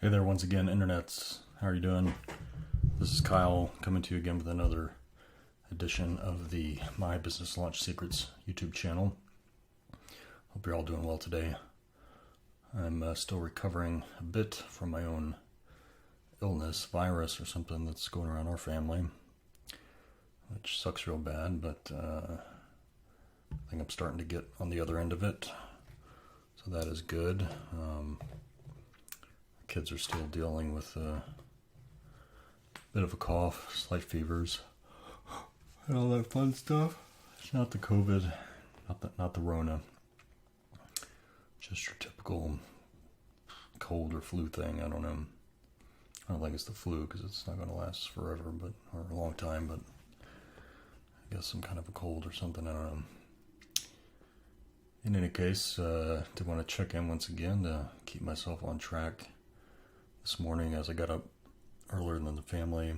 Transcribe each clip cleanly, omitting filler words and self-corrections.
Hey there once again, internets. How are you doing? This is Kyle coming to you again with another edition of the My Business Launch Secrets YouTube channel. Hope you're all doing well today. I'm still recovering a bit from my own illness, virus or something that's going around our family, which sucks real bad, but I think I'm starting to get on the other end of it, so that is good. Kids are still dealing with a bit of a cough, slight fevers, and all that fun stuff. It's not the COVID, not the Rona, just your typical cold or flu thing. I don't know. I don't think it's the flu because it's not going to last forever, or a long time. But I guess some kind of a cold or something. I don't know. In any case, did want to check in once again to keep myself on track. This morning, as I got up earlier than the family,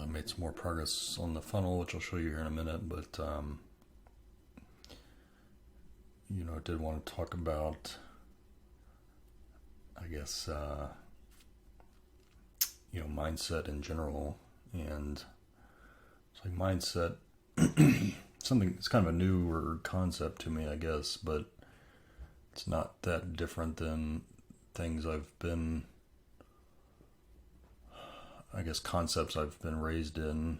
made some more progress on the funnel, which I'll show you here in a minute. But I did want to talk about, I guess, mindset in general. And it's like mindset, something. It's kind of a newer concept to me, I guess, but it's not that different than things concepts I've been raised in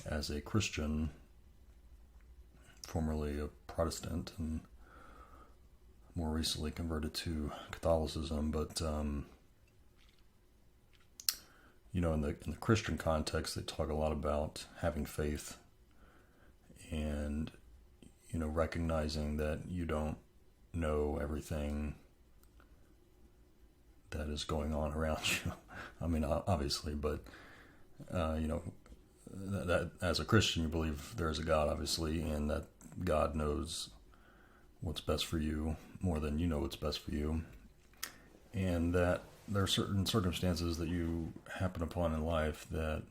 as a Christian, formerly a Protestant, and more recently converted to Catholicism. But in the Christian context, they talk a lot about having faith and recognizing that you don't know everything that is going on around you. I mean, obviously, but that as a Christian, you believe there is a God, obviously, and that God knows what's best for you more than you know what's best for you, and that there are certain circumstances that you happen upon in life that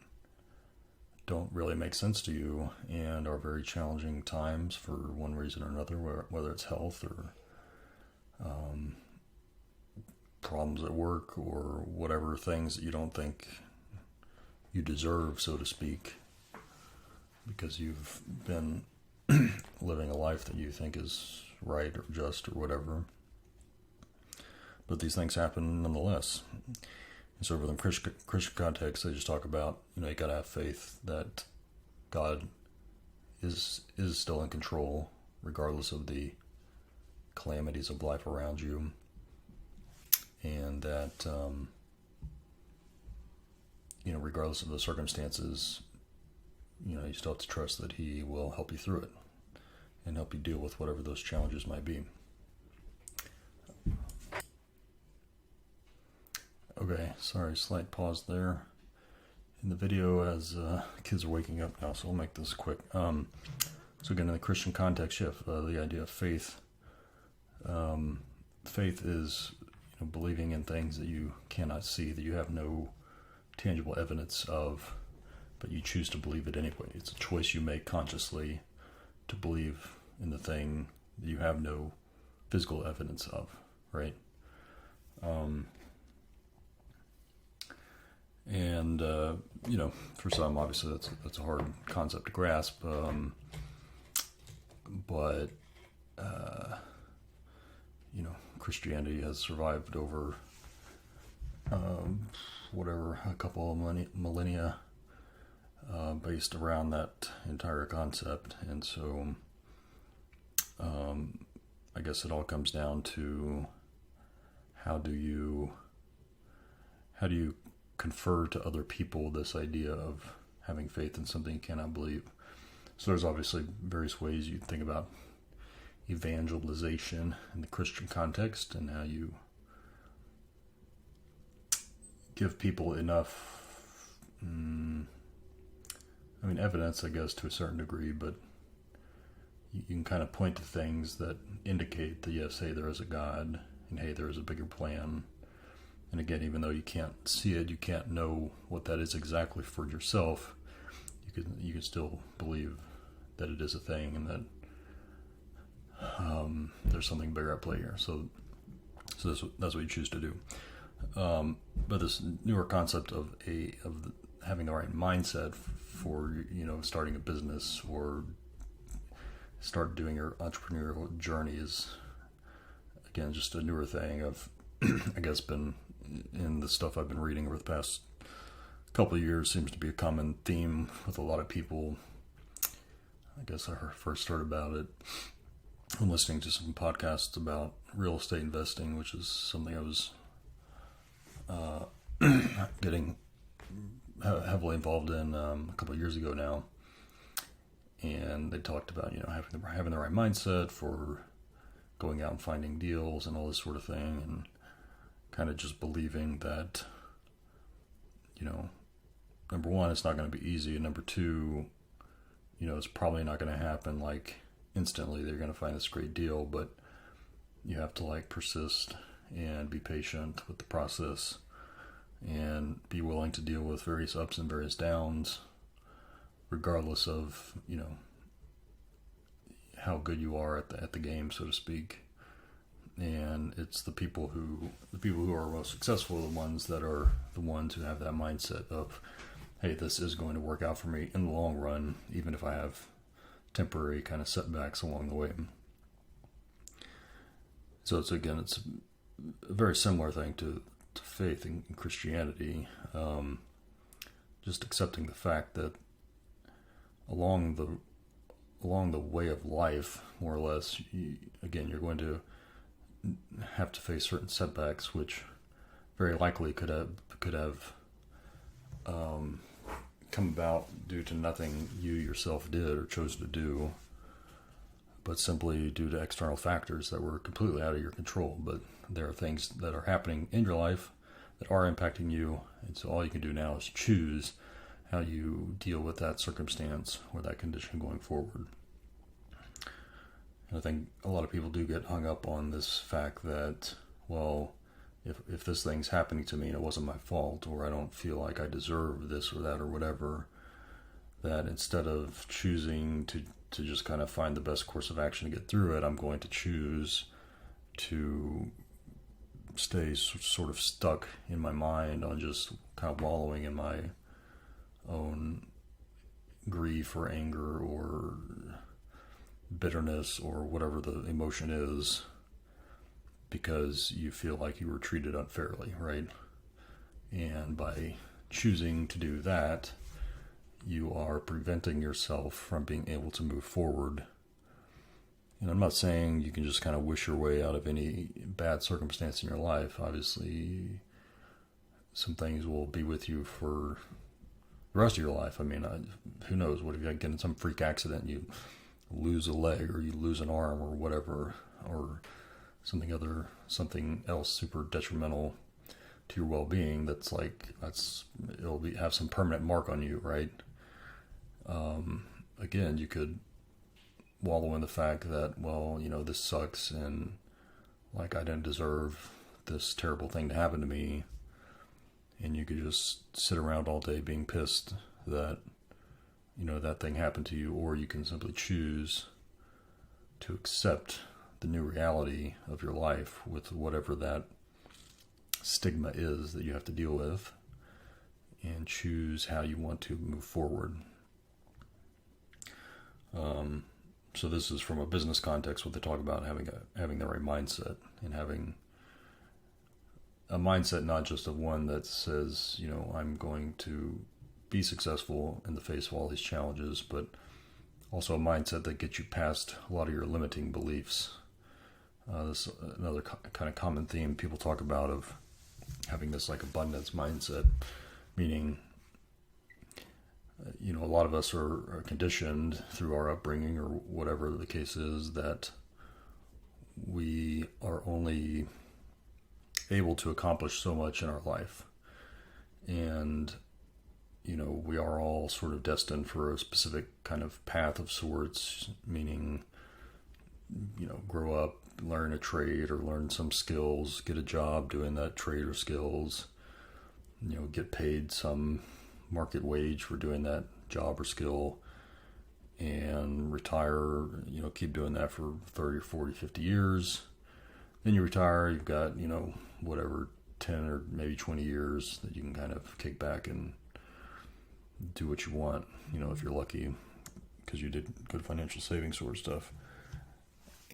don't really make sense to you and are very challenging times for one reason or another, whether it's health or problems at work or whatever, things that you don't think you deserve, so to speak, because you've been living a life that you think is right or just or whatever. But these things happen nonetheless. And so within Christian context, they just talk about, you gotta have faith that God is still in control, regardless of the calamities of life around you. And that, regardless of the circumstances, you still have to trust that He will help you through it and help you deal with whatever those challenges might be. Okay, sorry, slight pause there in the video as kids are waking up now, so I'll make this quick. So again, in the Christian context shift, the idea of faith. Faith is believing in things that you cannot see, that you have no tangible evidence of, but you choose to believe it anyway. It's a choice you make consciously to believe in the thing that you have no physical evidence of, right? For some, obviously that's a hard concept to grasp, but Christianity has survived over a couple of millennia based around that entire concept. And so I guess it all comes down to how do you confer to other people this idea of having faith in something you cannot believe. So there's obviously various ways you think about evangelization in the Christian context, and how you give people enough evidence, I guess, to a certain degree, but you can kind of point to things that indicate that, yes, hey, there is a God, and hey, there is a bigger plan. And again, even though you can't see it, you can't know what that is exactly for yourself, you can still believe that it is a thing, and that there's something bigger at play here. So So that's what you choose to do. But this newer concept of having the right mindset for, starting a business or start doing your entrepreneurial journey is, again, just a newer thing. I've, I guess, been in the stuff I've been reading over the past couple of years. Seems to be a common theme with a lot of people. I guess I first heard about it. I'm listening to some podcasts about real estate investing, which is something I was getting heavily involved in a couple of years ago now. And they talked about, having the right mindset for going out and finding deals and all this sort of thing, and kind of just believing that, number one, it's not going to be easy, and number two, it's probably not going to happen like instantly. They're going to find this great deal, but you have to persist and be patient with the process and be willing to deal with various ups and various downs, regardless of, how good you are at the game, so to speak. And it's the people who are most successful are the ones who have that mindset of, hey, this is going to work out for me in the long run, even if I have temporary kind of setbacks along the way. So it's a very similar thing to faith in Christianity. Just accepting the fact that along the way of life, more or less, you're going to have to face certain setbacks, which very likely could have come about due to nothing you yourself did or chose to do, but simply due to external factors that were completely out of your control. But there are things that are happening in your life that are impacting you, and so all you can do now is choose how you deal with that circumstance or that condition going forward. And I think a lot of people do get hung up on this fact that, well, if this thing's happening to me and it wasn't my fault, or I don't feel like I deserve this or that or whatever, that instead of choosing to just kind of find the best course of action to get through it, I'm going to choose to stay sort of stuck in my mind on just kind of wallowing in my own grief or anger or bitterness or whatever the emotion is, because you feel like you were treated unfairly, right? And by choosing to do that, you are preventing yourself from being able to move forward. And I'm not saying you can just kind of wish your way out of any bad circumstance in your life. Obviously, some things will be with you for the rest of your life. I mean, who knows? What if you get in some freak accident, you lose a leg or you lose an arm or whatever, or something else super detrimental to your well-being it'll have some permanent mark on you, right? Again, you could wallow in the fact that, well, this sucks and I didn't deserve this terrible thing to happen to me, and you could just sit around all day being pissed that that thing happened to you, or you can simply choose to accept the new reality of your life with whatever that stigma is that you have to deal with, and choose how you want to move forward. So this is from a business context, what they talk about having the right mindset, and having a mindset not just of one that says, I'm going to be successful in the face of all these challenges, but also a mindset that gets you past a lot of your limiting beliefs. This is another kind of common theme people talk about, of having this abundance mindset, meaning, a lot of us are conditioned through our upbringing or whatever the case is that we are only able to accomplish so much in our life. And, we are all sort of destined for a specific kind of path of sorts, meaning, grow up, learn a trade or learn some skills, get a job doing that trade or skills, get paid some market wage for doing that job or skill, and retire, keep doing that for 30 or 40, 50 years, then you retire, you've got, whatever, 10 or maybe 20 years that you can kind of kick back and do what you want, if you're lucky, because you did good financial savings sort of stuff.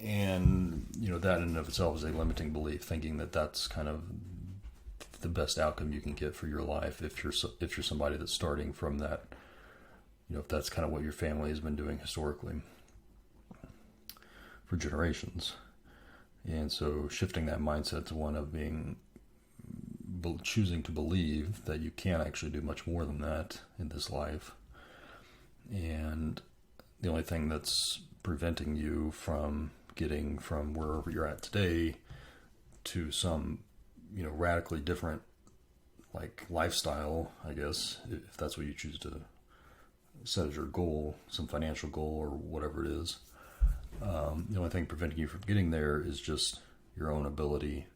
And, that in and of itself is a limiting belief, thinking that that's kind of the best outcome you can get for your life if you're somebody that's starting from that, if that's kind of what your family has been doing historically for generations. And so shifting that mindset to one of choosing to believe that you can actually do much more than that in this life. And the only thing that's preventing you from getting from wherever you're at today to some, radically different lifestyle, I guess, if that's what you choose to set as your goal, some financial goal or whatever it is. The only thing preventing you from getting there is just your own ability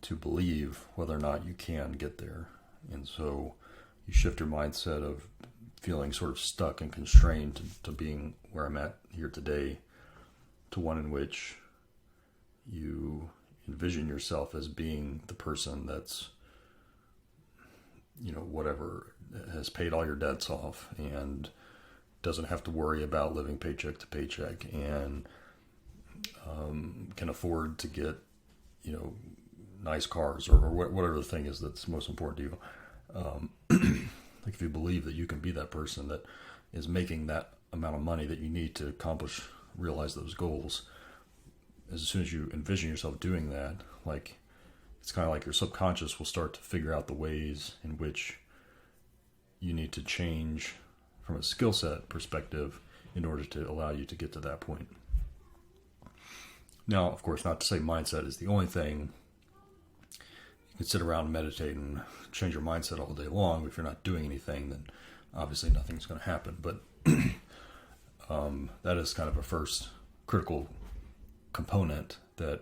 to believe whether or not you can get there. And so you shift your mindset of feeling sort of stuck and constrained to being where I'm at here today to one in which you envision yourself as being the person that's, whatever, has paid all your debts off and doesn't have to worry about living paycheck to paycheck and can afford to get, nice cars or whatever the thing is that's most important to you. If you believe that you can be that person that is making that amount of money that you need to realize those goals, as soon as you envision yourself doing that, it's kind of like your subconscious will start to figure out the ways in which you need to change from a skill set perspective in order to allow you to get to that point. Now, of course, not to say mindset is the only thing. You can sit around and meditate and change your mindset all day long. But if you're not doing anything, then obviously nothing's going to happen. But that is kind of a first critical component, that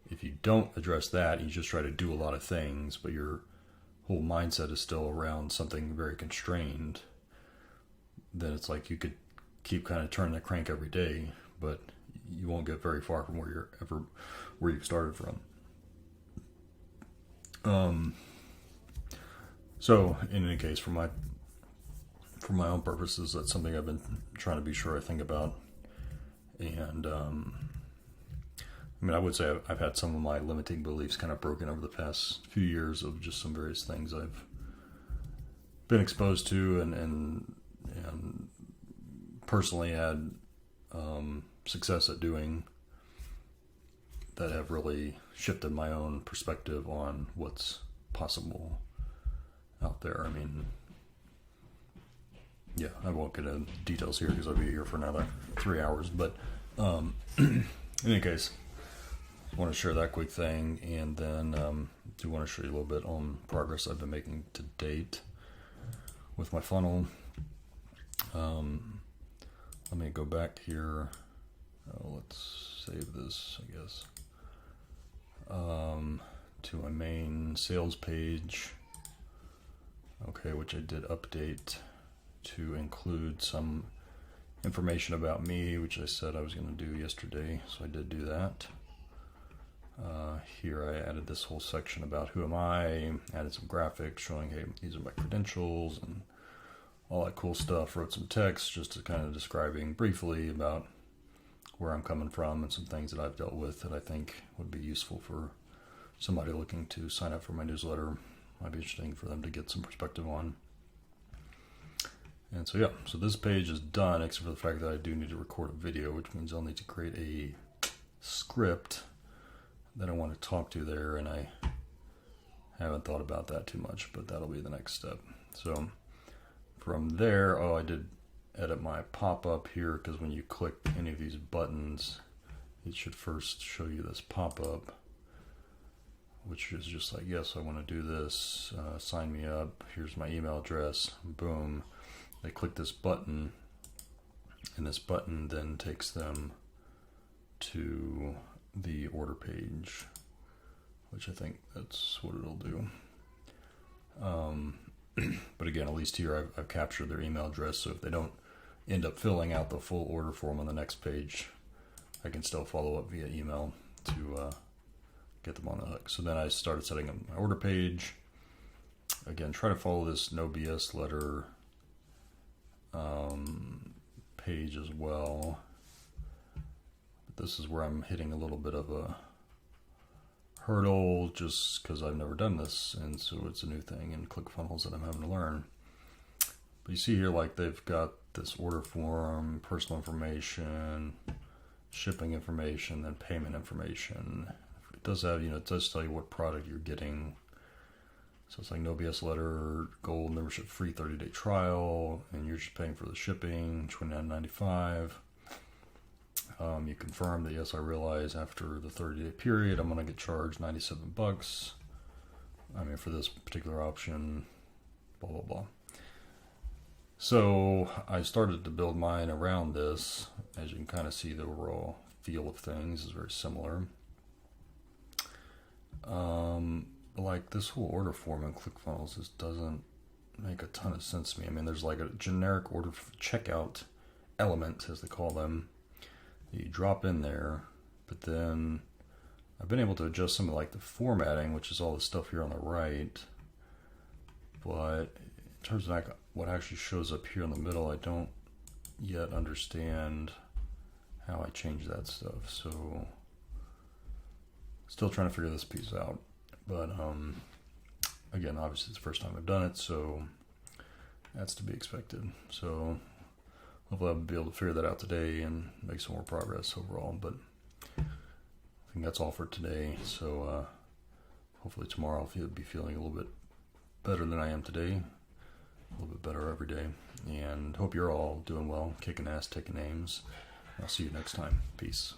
if you don't address that, you just try to do a lot of things, but your whole mindset is still around something very constrained, then it's like you could keep kind of turning the crank every day, but you won't get very far from where you started from. So in any case, for my own purposes, that's something I've been trying to be sure I think about. And I would say I've had some of my limiting beliefs kind of broken over the past few years of just some various things I've been exposed to and personally had success at doing, that have really shifted my own perspective on what's possible out there. I won't get into details here because I'll be here for another 3 hours, but in any case, I want to share that quick thing, and then do want to show you a little bit on progress I've been making to date with my funnel. Let me go back here. Let's save this, I guess, to my main sales page. Okay, which I did update to include some information about me, which I said I was going to do yesterday, so I did do that. Here I added this whole section about who am I, added some graphics showing, hey, these are my credentials and all that cool stuff. Wrote some text just to kind of describing briefly about where I'm coming from and some things that I've dealt with that I think would be useful for somebody looking to sign up for my newsletter. Might be interesting for them to get some perspective on. And so so this page is done, except for the fact that I do need to record a video, which means I'll need to create a script that I want to talk to there, and I haven't thought about that too much, but that'll be the next step. So from there, I did edit my pop-up here, because when you click any of these buttons, it should first show you this pop-up, which is just like, yes, I want to do this, sign me up, here's my email address, boom. They click this button, and this button then takes them to the order page, which I think that's what it'll do. But again, at least here I've captured their email address, so if they don't end up filling out the full order form on the next page, I can still follow up via email to get them on the hook. So then I started setting up my order page. Again, try to follow this no BS letter page as well. But this is where I'm hitting a little bit of a hurdle just because I've never done this, and so it's a new thing in ClickFunnels that I'm having to learn. But you see here, like, they've got this order form, personal information, shipping information, then payment information. It does have, it does tell you what product you're getting. So it's like no BS letter, gold membership free 30-day trial, and you're just paying for the shipping, $29.95. You confirm that, yes, I realize after the 30-day period, I'm going to get charged $97. For this particular option, blah, blah, blah. So I started to build mine around this. As you can kind of see, the overall feel of things is very similar. Like this whole order form in ClickFunnels just doesn't make a ton of sense to me. There's like a generic order checkout element, as they call them, that you drop in there, but then I've been able to adjust some of like the formatting, which is all the stuff here on the right. But in terms of like what actually shows up here in the middle, I don't yet understand how I change that stuff. So still trying to figure this piece out. But again, obviously it's the first time I've done it, so that's to be expected. So hopefully I'll be able to figure that out today and make some more progress overall. But I think that's all for today. So hopefully tomorrow I'll be feeling a little bit better than I am today. A little bit better every day. And hope you're all doing well, kicking ass, taking names. I'll see you next time. Peace.